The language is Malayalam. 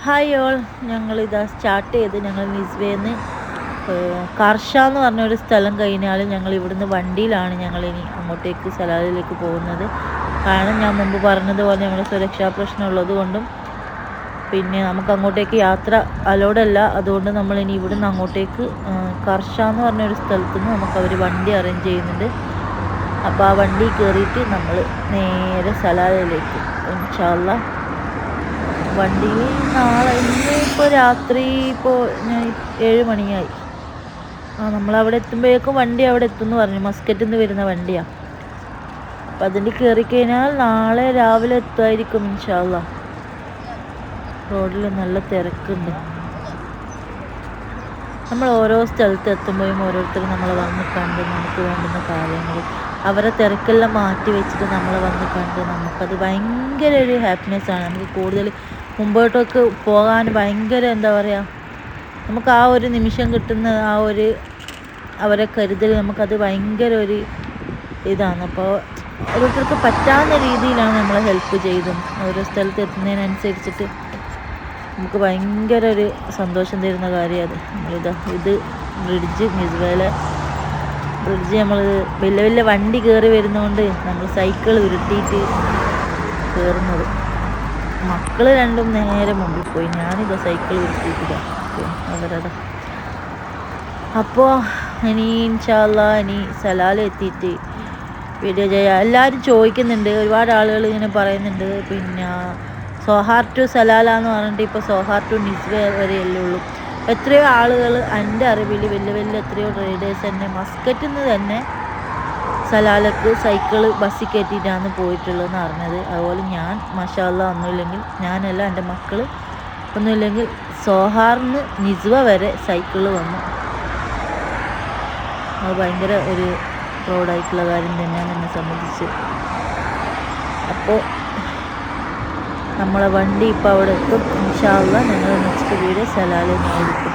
ഹായ് ഓൾ, ഞങ്ങളിതാ സ്റ്റാർട്ട് ചെയ്ത് ഞങ്ങൾ നിസ്വേന്ന് കർഷ എന്ന് പറഞ്ഞൊരു സ്ഥലം കഴിഞ്ഞാൽ ഞങ്ങൾ ഇവിടുന്ന് വണ്ടിയിലാണ് ഞങ്ങളിനി അങ്ങോട്ടേക്ക് സലാലിലേക്ക് പോകുന്നത്. കാരണം ഞാൻ മുമ്പ് പറഞ്ഞതുപോലെ നമ്മൾ സുരക്ഷാ പ്രശ്നമുള്ളത് കൊണ്ടും പിന്നെ നമുക്ക് അങ്ങോട്ടേക്ക് യാത്ര അലോഡല്ല. അതുകൊണ്ട് നമ്മളിനി ഇവിടുന്ന് അങ്ങോട്ടേക്ക് കർഷ എന്ന് പറഞ്ഞൊരു സ്ഥലത്ത് നിന്ന് നമുക്ക് അവർ വണ്ടി അറേഞ്ച് ചെയ്യുന്നുണ്ട്. അപ്പോൾ ആ വണ്ടി കയറിയിട്ട് നമ്മൾ നേരെ സലാലിലേക്ക് ഇൻഷാ അല്ലാഹ് വണ്ടി നാളെ ഇന്നിപ്പോൾ രാത്രി ഇപ്പോൾ 7 മണിയായി. നമ്മളവിടെ എത്തുമ്പോഴേക്കും വണ്ടി അവിടെ എത്തുമെന്ന് പറഞ്ഞു. മസ്കറ്റിൽ നിന്ന് വരുന്ന വണ്ടിയാണ്. അപ്പം അതിൻ്റെ കയറിക്കഴിഞ്ഞാൽ നാളെ രാവിലെ എത്തുമായിരിക്കും ഇൻഷാ അല്ലാഹ്. റോഡിൽ നല്ല തിരക്കുണ്ട്. നമ്മൾ ഓരോ സ്ഥലത്ത് എത്തുമ്പോഴും ഓരോരുത്തരും നമ്മളെ വന്ന് കണ്ട് നമുക്ക് വേണ്ടുന്ന കാര്യങ്ങൾ അവരെ തിരക്കെല്ലാം മാറ്റി വെച്ചിട്ട് നമ്മളെ വന്ന് കണ്ട് നമുക്കത് ഭയങ്കര ഒരു ഹാപ്പിനെസ്സാണ്. നമുക്ക് കൂടുതൽ മുമ്പോട്ടൊക്കെ പോകാൻ ഭയങ്കര എന്താ പറയുക, നമുക്ക് ആ ഒരു നിമിഷം കിട്ടുന്ന ആ ഒരു അവരെ കരുതൽ നമുക്കത് ഭയങ്കര ഒരു ഇതാണ്. അപ്പോൾ ഓരോരുത്തർക്ക് പറ്റാവുന്ന രീതിയിലാണ് നമ്മളെ ഹെൽപ്പ് ചെയ്തും ഓരോ സ്ഥലത്ത് എത്തുന്നതിനനുസരിച്ചിട്ട് നമുക്ക് ഭയങ്കര ഒരു സന്തോഷം തരുന്ന കാര്യം അത്. ഇത് ബ്രിഡ്ജ്, നിസ്വേലെ ബ്രിഡ്ജ്. നമ്മൾ വലിയ വലിയ വണ്ടി കയറി വരുന്നതുകൊണ്ട് നമ്മൾ സൈക്കിൾ ഉരുട്ടിയിട്ട് കയറുന്നത്. മക്കൾ രണ്ടും നേരെ മുമ്പിൽ പോയി, ഞാനിതാ സൈക്കിൾ ഉരുട്ടിയിട്ടില്ല അവരതാ. അപ്പോൾ ഇനി ഇൻഷാ അല്ലാഹ് ഇനി സലാല എത്തിയിട്ട് വീഡിയോ ചെയ്യാം. എല്ലാവരും ചോദിക്കുന്നുണ്ട്, ഒരുപാട് ആളുകൾ ഇങ്ങനെ പറയുന്നുണ്ട്, പിന്നെ സോഹാർ ടു സലാല എന്ന് പറഞ്ഞിട്ട് ഇപ്പോൾ സോഹാർ ടു നിസ്വേ വരെയല്ലേ ഉള്ളൂ. എത്രയോ ആളുകൾ എൻ്റെ അറിവിൽ വലിയ വലിയ എത്രയോ റൈഡേഴ്സ് തന്നെ മസ്കറ്റിൽ നിന്ന് തന്നെ സലാലക്ക് സൈക്കിള് ബസ്സിൽ കയറ്റിയിട്ടാണ് പോയിട്ടുള്ളതെന്ന് അറിഞ്ഞത്. അതുപോലെ ഞാൻ മാഷാ അല്ലാഹ് ഒന്നുമില്ലെങ്കിൽ ഞാനല്ല എൻ്റെ മക്കൾ ഒന്നുമില്ലെങ്കിൽ സോഹാറിന് നിസ്വ വരെ സൈക്കിള് വന്നു. അത് ഭയങ്കര ഒരു പ്രൗഡായിട്ടുള്ള കാര്യം തന്നെയാണ് എന്നെ സംബന്ധിച്ച്. അപ്പോൾ നമ്മളെ വണ്ടി ഇപ്പോൾ അവിടെ എത്തും ഇൻഷാ അല്ലാഹ്. ഞങ്ങൾ നെക്സ്റ്റ് വീഡിയോ സലാലിൽ നിന്നായിരിക്കും.